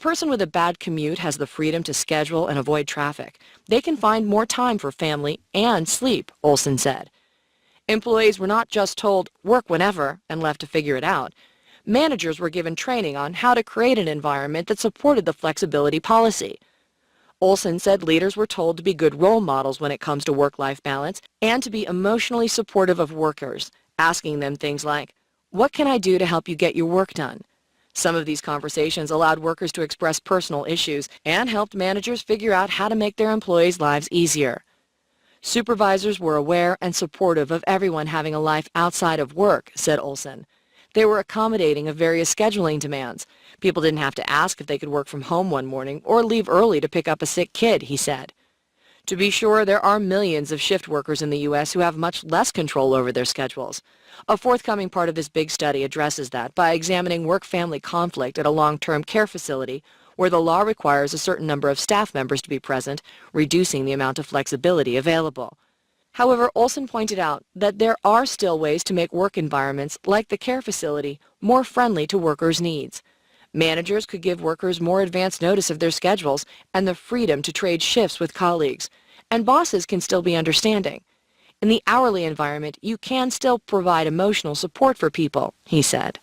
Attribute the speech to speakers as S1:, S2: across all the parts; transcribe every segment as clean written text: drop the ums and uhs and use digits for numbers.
S1: person with a bad commute has the freedom to schedule and avoid traffic. They can find more time for family and sleep, Olson said. Employees were not just told, work whenever, and left to figure it out. Managers were given training on how to create an environment that supported the flexibility policy. Olson said leaders were told to be good role models when it comes to work-life balance and to be emotionally supportive of workers, asking them things like, "What can I do to help you get your work done?" Some of these conversations allowed workers to express personal issues and helped managers figure out how to make their employees' lives easier. Supervisors were aware and supportive of everyone having a life outside of work, said Olson. They were accommodating of various scheduling demands. People didn't have to ask if they could work from home one morning or leave early to pick up a sick kid, he said. To be sure, there are millions of shift workers in the U.S. who have much less control over their schedules. A forthcoming part of this big study addresses that by examining work-family conflict at a long-term care facility where the law requires a certain number of staff members to be present, reducing the amount of flexibility available. However, Olson pointed out that there are still ways to make work environments, like the care facility, more friendly to workers' needs. Managers could give workers more advance notice of their schedules and the freedom to trade shifts with colleagues. And bosses can still be understanding. In the hourly environment, you can still provide emotional support for people, he said.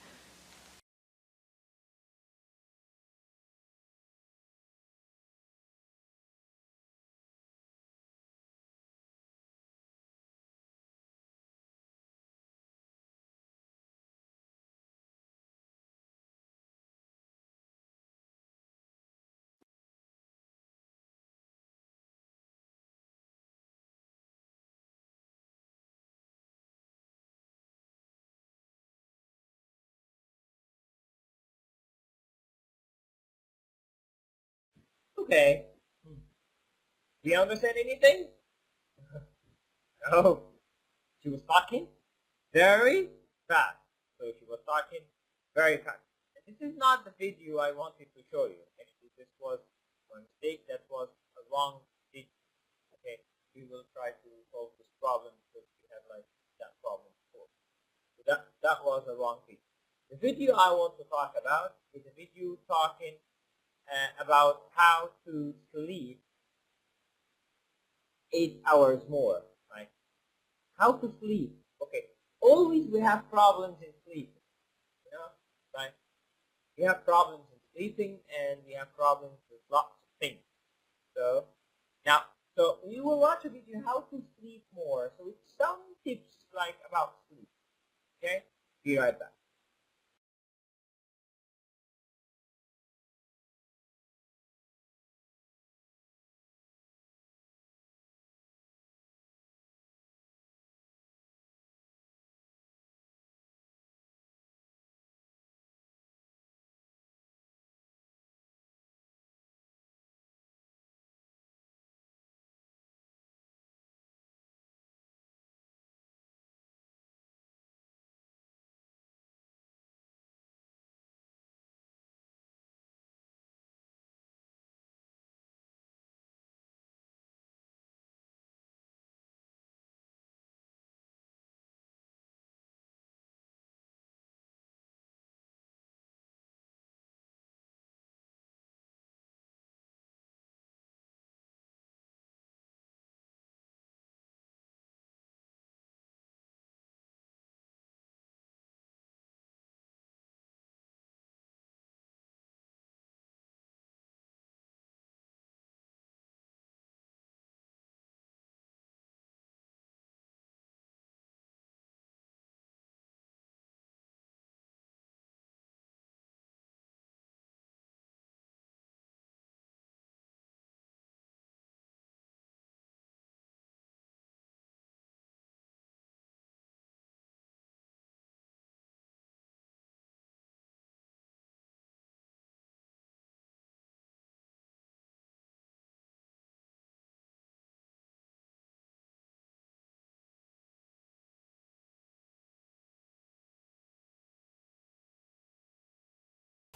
S2: Okay. Do you understand anything? Oh, she was talking very fast. So she was talking very fast. And this is not the video I wanted to show you. Actually, this was a mistake. That was a wrong video. Okay, we will try to solve this problem because we had like that problem before. So that was a wrong video. The video I want to talk about is a video talking about how to sleep 8 hours more, right? How to sleep. Okay, always we have problems in sleeping, right? We have problems in sleeping and we have problems with lots of things. So now, so we will watch a video how to sleep more. So it's some tips like about sleep. Okay, be right back.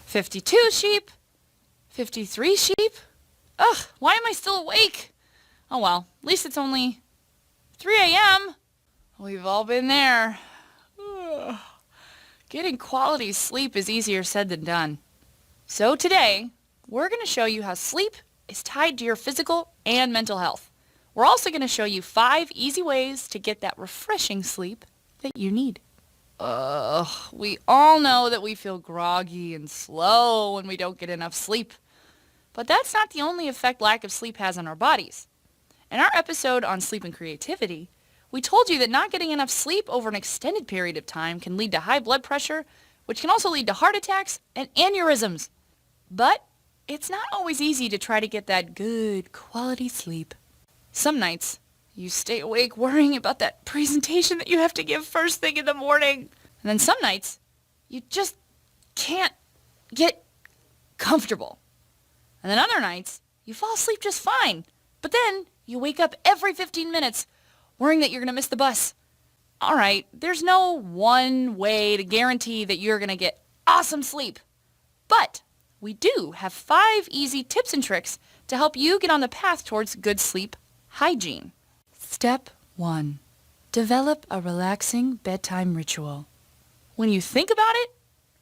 S3: "52 sheep? 53 sheep? Ugh, why am I still awake? Oh well, at least it's only 3 a.m. We've all been there. Ugh. Getting quality sleep is easier said than done. So today, we're going to show you how sleep is tied to your physical and mental health. We're also going to show you 5 easy ways to get that refreshing sleep that you need. We all know that we feel groggy and slow when we don't get enough sleep. But that's not the only effect lack of sleep has on our bodies. In our episode on sleep and creativity, we told you that not getting enough sleep over an extended period of time can lead to high blood pressure, which can also lead to heart attacks and aneurysms. But it's not always easy to try to get that good quality sleep. Some nights, you stay awake worrying about that presentation that you have to give first thing in the morning. And then some nights, you just can't get comfortable. And then other nights, you fall asleep just fine. But then you wake up every 15 minutes worrying that you're going to miss the bus. All right, there's no one way to guarantee that you're going to get awesome sleep. But we do have 5 easy tips and tricks to help you get on the path towards good sleep hygiene. Step 1. Develop a relaxing bedtime ritual. When you think about it,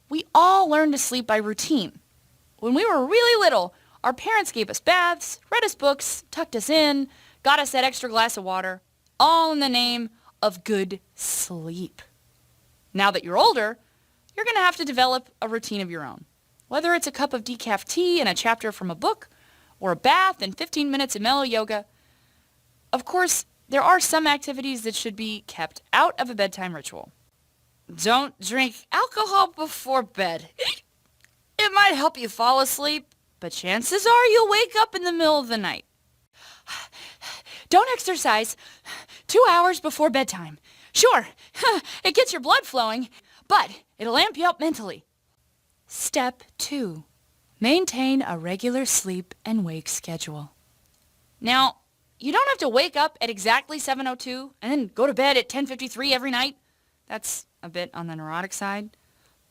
S3: we all learn to sleep by routine. When we were really little, our parents gave us baths, read us books, tucked us in, got us that extra glass of water, all in the name of good sleep. Now that you're older, you're going to have to develop a routine of your own. Whether it's a cup of decaf tea and a chapter from a book, or a bath and 15 minutes of mellow yoga. Of course, there are some activities that should be kept out of a bedtime ritual. Don't drink alcohol before bed. It might help you fall asleep, but chances are you'll wake up in the middle of the night. Don't exercise 2 hours before bedtime. Sure, it gets your blood flowing, but it'll amp you up mentally. Step 2. Maintain a regular sleep and wake schedule. Now, you don't have to wake up at exactly 7:02 and then go to bed at 10:53 every night. That's a bit on the neurotic side.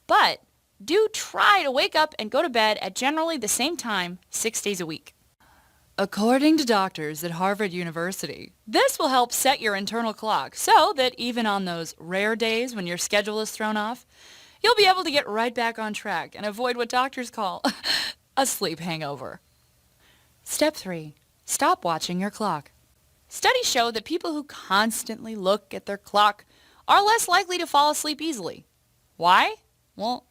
S3: But do try to wake up and go to bed at generally the same time 6 days a week. According to doctors at Harvard University, this will help set your internal clock so that even on those rare days when your schedule is thrown off, you'll be able to get right back on track and avoid what doctors call a sleep hangover. Step 3. Stop watching your clock. Studies show that people who constantly look at their clock are less likely to fall asleep easily. Why? Well,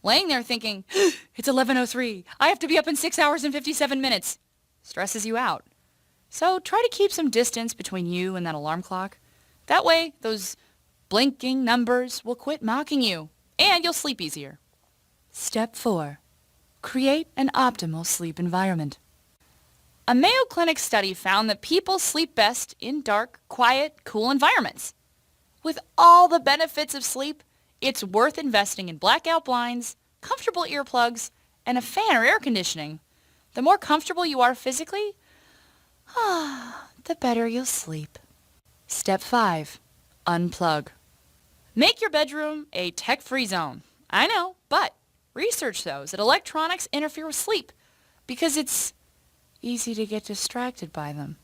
S3: laying there thinking, it's 11:03, I have to be up in 6 hours and 57 minutes, stresses you out. So try to keep some distance between you and that alarm clock. That way, those blinking numbers will quit mocking you, and you'll sleep easier. Step 4. Create an optimal sleep environment. A Mayo Clinic study found that people sleep best in dark, quiet, cool environments. With all the benefits of sleep, it's worth investing in blackout blinds, comfortable earplugs, and a fan or air conditioning. The more comfortable you are physically, the better you'll sleep. Step 5. Unplug. Make your bedroom a tech-free zone. I know, but research shows that electronics interfere with sleep because it's easy to get distracted by them.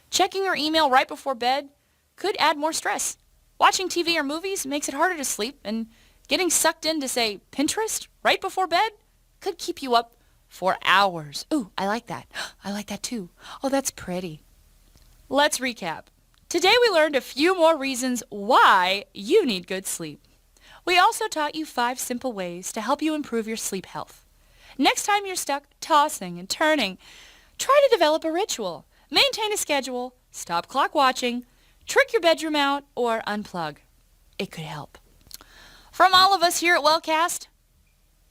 S3: Checking your email right before bed could add more stress. Watching TV or movies makes it harder to sleep, and getting sucked into, say, Pinterest right before bed could keep you up for hours. Ooh, I like that. I like that too. Oh, that's pretty. Let's recap. Today we learned a few more reasons why you need good sleep. We also taught you 5 simple ways to help you improve your sleep health. Next time you're stuck tossing and turning, try to develop a ritual. Maintain a schedule, stop clock watching, trick your bedroom out, or unplug. It could help. From all of us here at Wellcast,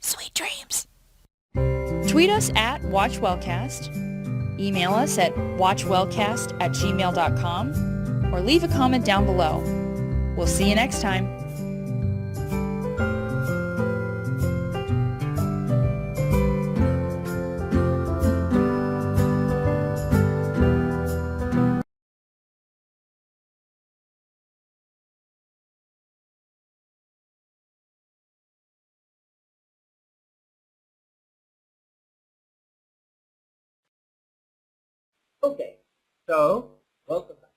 S3: sweet dreams. Tweet us at WatchWellcast, email us at watchwellcast@gmail.com, or leave a comment down below. We'll see you next time.
S2: Okay, so welcome back.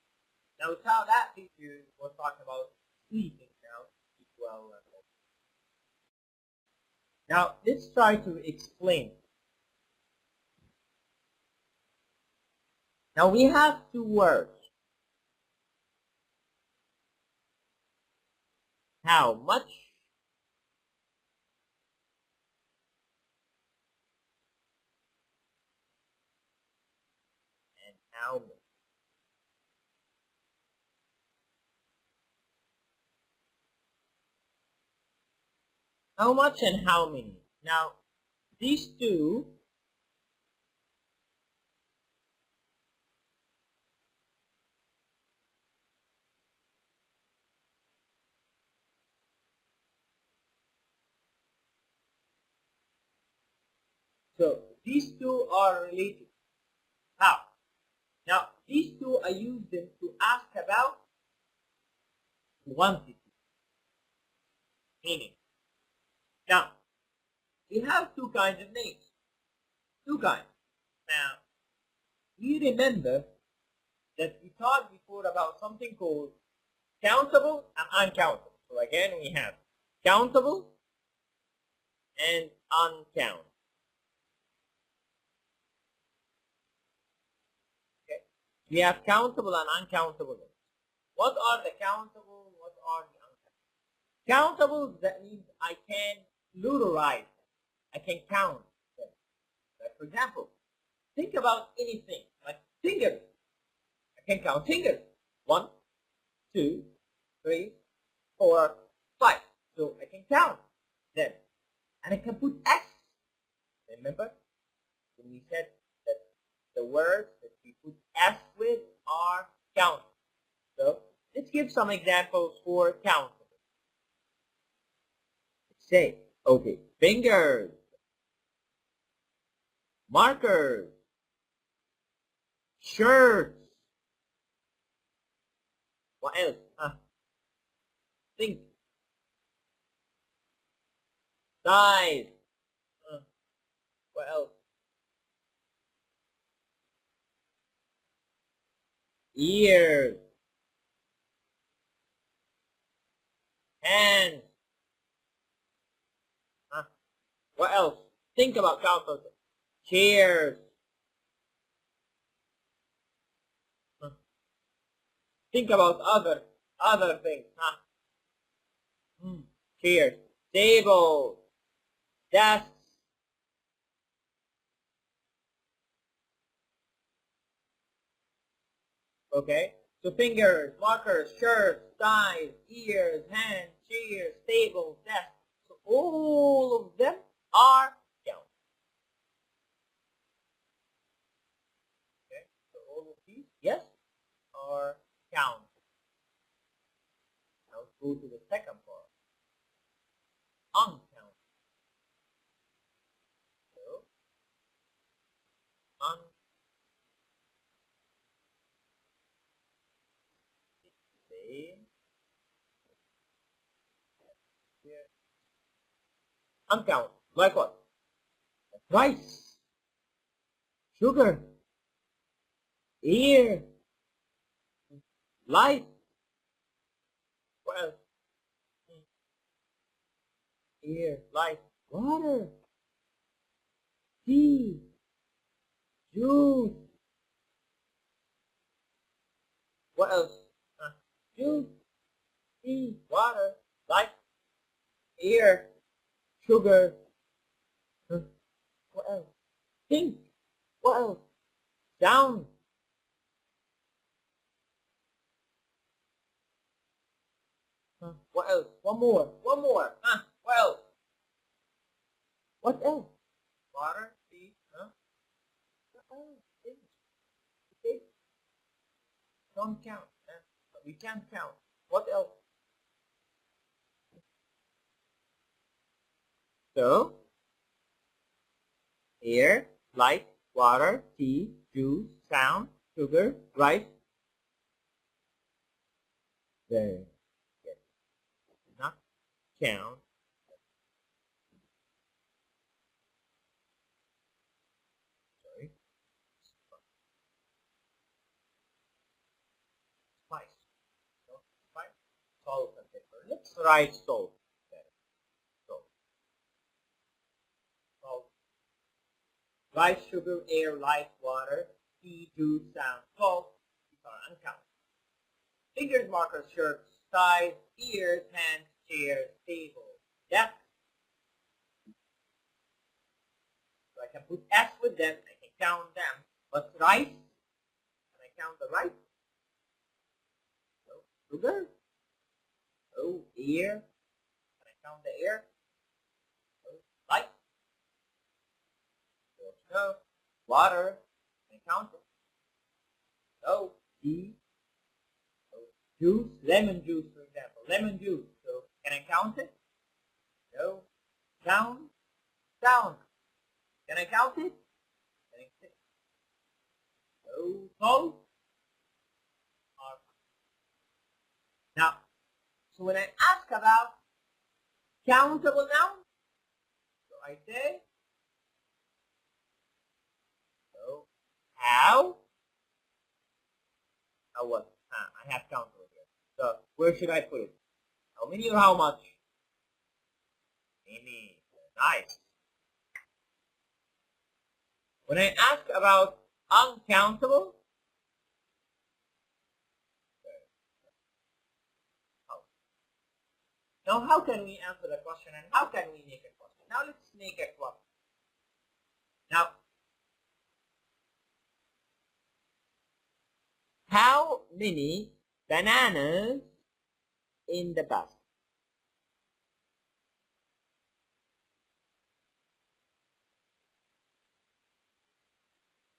S2: Now we saw that video was talking about sleeping now. Sleep well. Now let's try to explain. Now we have two words. How much and how many. How much and how many. Now these two are related. How? Now these two I use them to ask about quantity, meaning. Now we have two kinds of names. Two kinds. Now we remember that we talked before about something called countable and uncountable. So again we have countable and uncountable. Okay? We have countable and uncountable names. What are the countable? What are the uncountable? Countable, that means I can pluralize them. I can count them. Like for example, think about anything like fingers. I can count fingers. 1, 2, 3, 4, 5. So I can count them. And I can put X. Remember when we said that the words that we put S with are countable. So let's give some examples for countable. Let's say, okay, fingers, markers, shirts. What else? Think. Size. What else? Ears. Hands. What else? Think about countable. Chairs. Think about other things. Chairs. Tables. Desks. Okay? So fingers, markers, shirts, ties, ears, hands, chairs, tables, desks. So all of them are count. Okay? So all of these, yes, are count. Now let's go to the second part. Uncount. So uncount. Like what? Rice, sugar, air, light. What else? Air, light, water, tea, juice. What else? Juice, tea, water, light, air, sugar. What else? Think. What else? Sound. What else? One more. One more. What else? What else? Water, tea. What else? Think. Okay. Don't count. We can't count. What else? So, air, light, water, tea, juice, sound, sugar, rice. There. Yes. Not count. Sorry. Spice. No, spice. Salt and pepper. Let's write salt. Salt. Salt. Rice, sugar, air, light, water, see, do, sound, talk. These are uncountable. Fingers, markers, shirts, ties, ears, hands, chairs, table, desk. So I can put S with them. I can count them. But rice, can I count the rice? No. Sugar? No. Ear? Can I count the ear? No. Light? No. Water? Can I count it? No. Tea? No. Juice? Lemon juice, for example. Lemon juice. So can I count it? No. Sound? Sound. Can I count it? Can I count it? No. Salt? Now, so when I ask about countable nouns, so I say, so how? How what? I have countable here. So where should I put it? How many or how much? Many. Nice. When I ask about uncountable, how? Now how can we answer the question and how can we make a question? Now let's make a question. Now, how many bananas in the basket?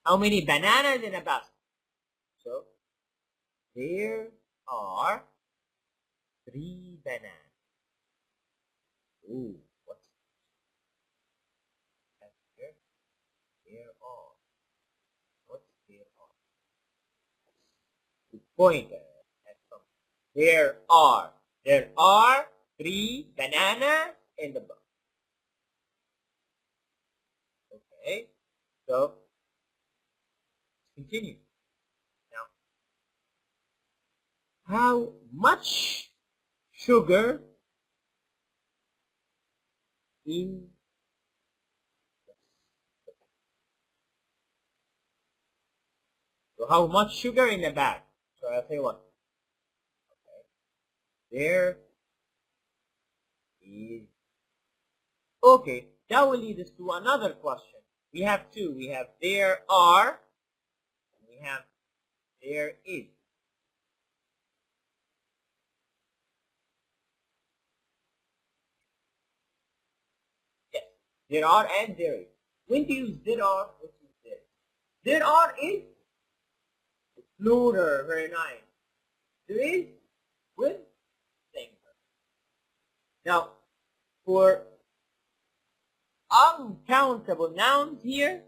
S2: How many bananas in a basket? So there are 3 bananas. Ooh, what's that here? There are. What's there are? To point at something. There are. There are 3 bananas in the box. Okay. So continue. Now, how much sugar in so how much sugar in the bag? So I'll say what? Okay. There is. Okay, that will lead us to another question. We have 2. We have there are, and we have there is. Yes, there are and there is. When to use there are, what to use there? There are is plural, very nice. There is with singular. Now, for uncountable nouns here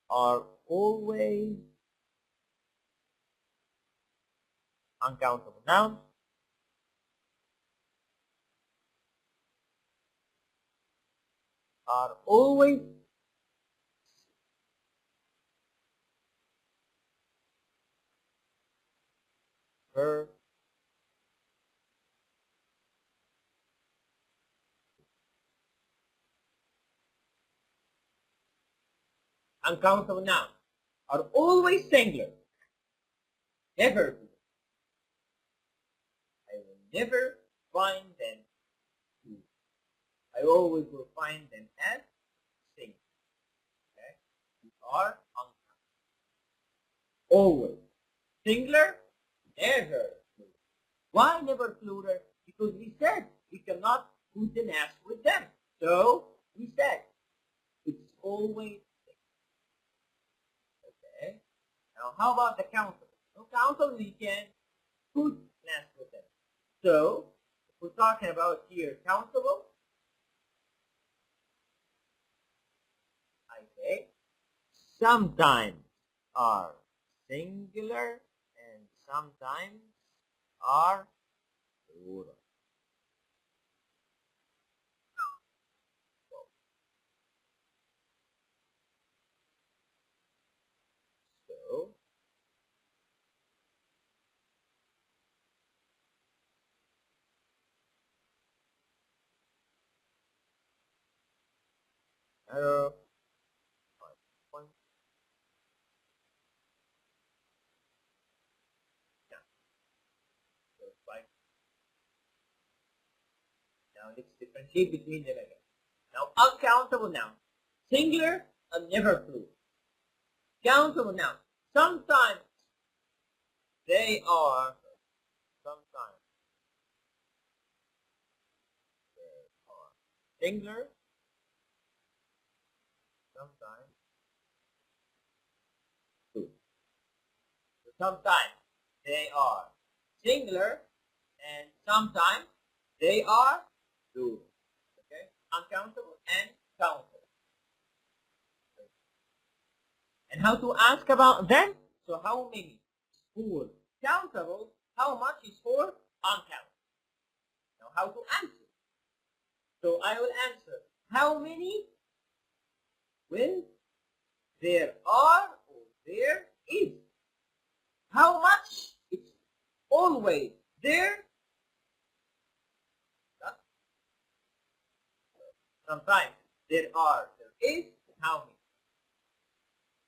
S2: are always uncountable nouns are always verb uncountable nouns are always singular. Never. I will never find them plural. I always will find them as singular. Okay? These are uncountable. Always. Singular, never plural. Why never plural? Because we said we cannot put an S with them. So we said it's always singular. Okay? Now how about the countable? No countable we can put an S with them. So if we're talking about here countable, I say sometimes are singular and sometimes are plural. So Right? Now let's differentiate between them again. Now uncountable nouns. Singular and never plural. Countable nouns. Sometimes they are, sometimes they are singular, sometimes plural. So sometimes they are singular and sometimes they are plural. Okay? Uncountable and countable. And how to ask about them? So how many? 4. Countable, how much is 4? Uncountable. Now how to answer? So I will answer, how many? Well, there are or there is. How much? It's always there. Sometimes there are, there is, how many?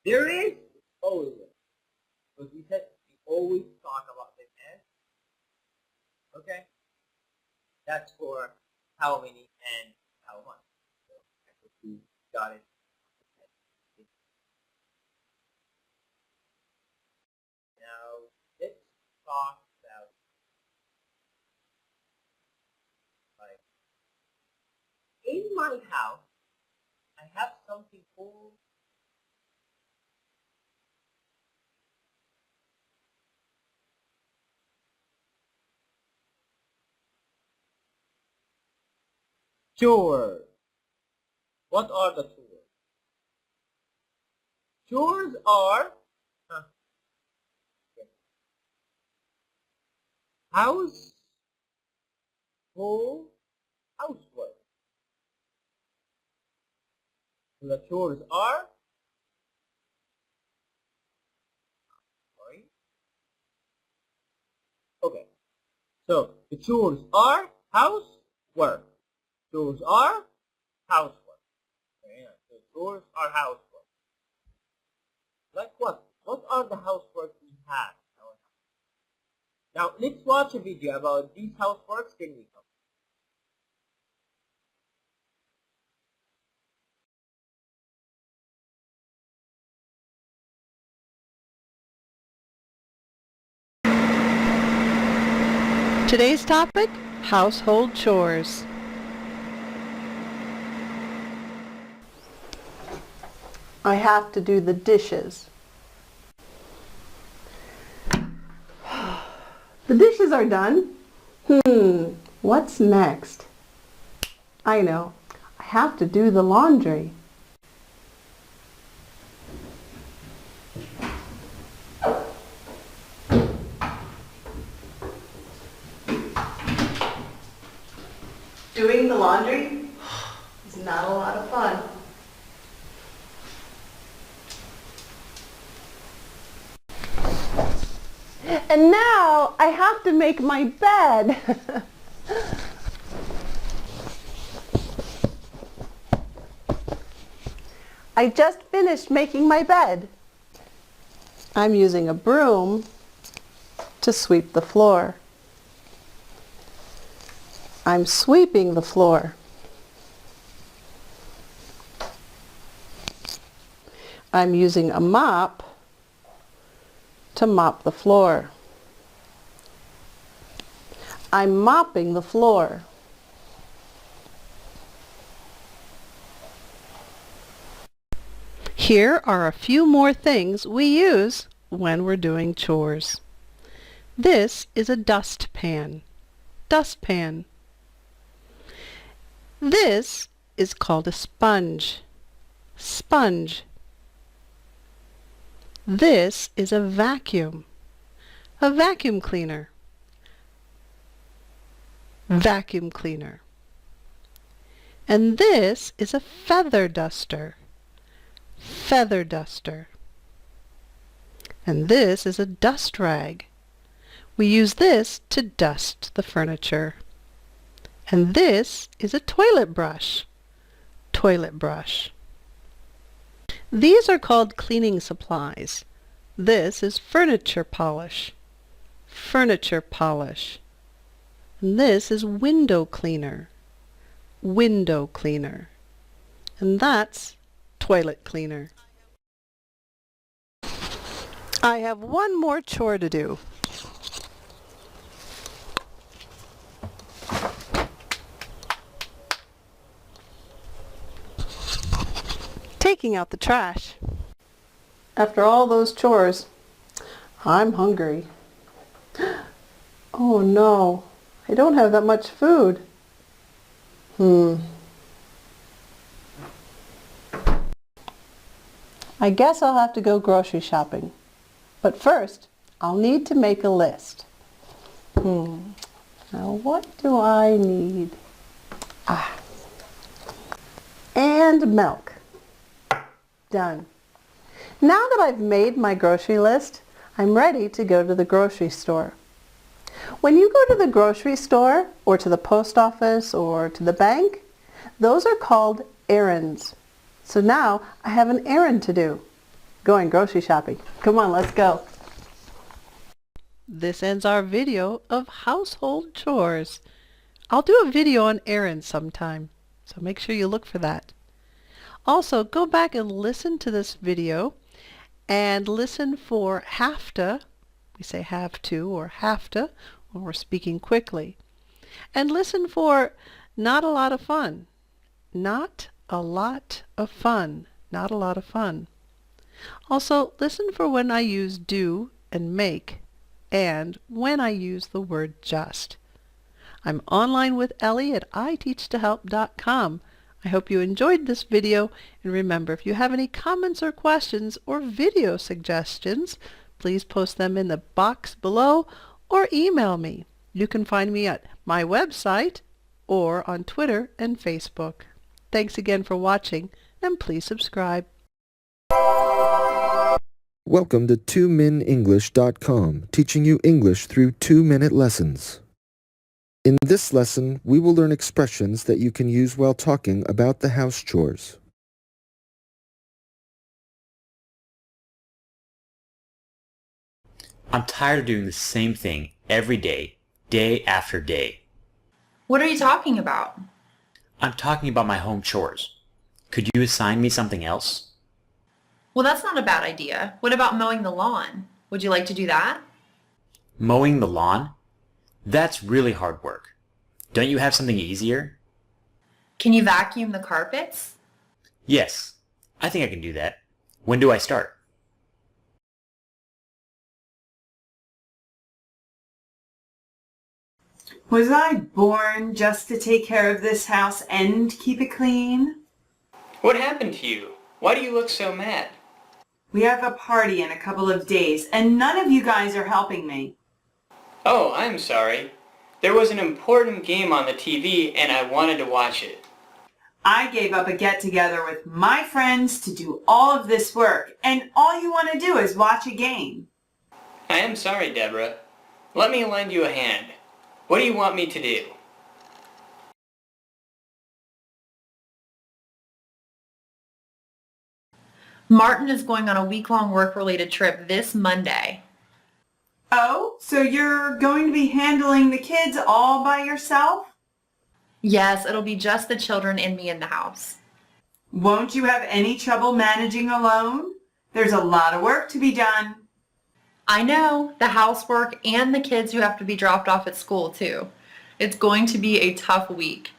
S2: There is, always there. Because we said we always talk about them as. Okay? That's for how many and how much. So I hope you got it. Now let's talk about, like, in my house I have something called chores. What are the chores? Chores are house, home, housework. So the chores are, sorry, okay. So the chores are housework. Chores are housework. Okay, so chores are housework. Like what? What are the housework we have? Now let's watch a video about these houseworks, then we come.
S4: Today's topic, household chores. I have to do the dishes. The dishes are done. What's next? I know. I have to do the laundry. Doing the laundry is not a lot of fun. And now I have to make my bed. I just finished making my bed. I'm using a broom to sweep the floor. I'm sweeping the floor. I'm using a mop to mop the floor. I'm mopping the floor. Here are a few more things we use when we're doing chores. This is a dustpan. Dustpan. This is called a sponge. Sponge. This is a vacuum. A vacuum cleaner. Vacuum cleaner. And this is a feather duster. Feather duster. And this is a dust rag. We use this to dust the furniture. And this is a toilet brush. Toilet brush. These are called cleaning supplies. This is furniture polish. Furniture polish. And this is window cleaner. Window cleaner. And that's toilet cleaner. I have one more chore to do. Taking out the trash. After all those chores, I'm hungry. Oh no, I don't have that much food. I guess I'll have to go grocery shopping. But first, I'll need to make a list. Now what do I need? And milk. Done. Now that I've made my grocery list, I'm ready to go to the grocery store. When you go to the grocery store, or to the post office, or to the bank, those are called errands. So now I have an errand to do. Going grocery shopping. Come on, let's go. This ends our video of household chores. I'll do a video on errands sometime, so make sure you look for that. Also, go back and listen to this video and listen for have to. We say have to or have to when we're speaking quickly. And listen for not a lot of fun. Not a lot of fun. Not a lot of fun. Also, listen for when I use do and make and when I use the word just. I'm online with Ellie at iteachtohelp.com. I hope you enjoyed this video, and remember, if you have any comments or questions or video suggestions, please post them in the box below or email me. You can find me at my website or on Twitter and Facebook. Thanks again for watching, and please subscribe.
S5: Welcome to 2minenglish.com, teaching you English through 2-minute lessons. In this lesson, we will learn expressions that you can use while talking about the house chores.
S6: I'm tired of doing the same thing every day, day after day.
S7: What are you talking about?
S6: I'm talking about my home chores. Could you assign me something else?
S7: Well, that's not a bad idea. What about mowing the lawn? Would you like to do that?
S6: Mowing the lawn? That's really hard work. Don't you have something easier?
S7: Can you vacuum the carpets?
S6: Yes, I think I can do that. When do I start?
S8: Was I born just to take care of this house and keep it clean?
S9: What happened to you? Why do you look so mad?
S8: We have a party in a couple of days, and none of you guys are helping me.
S9: Oh, I'm sorry. There was an important game on the TV and I wanted to watch it.
S8: I gave up a get-together with my friends to do all of this work, and all you want to do is watch a game.
S9: I am sorry, Deborah. Let me lend you a hand. What do you want me to do?
S7: Martin is going on a week-long work-related trip this Monday.
S8: Oh, so you're going to be handling the kids all by yourself?
S7: Yes, it'll be just the children and me in the house.
S8: Won't you have any trouble managing alone? There's a lot of work to be done.
S7: I know, the housework and the kids who have to be dropped off at school too. It's going to be a tough week.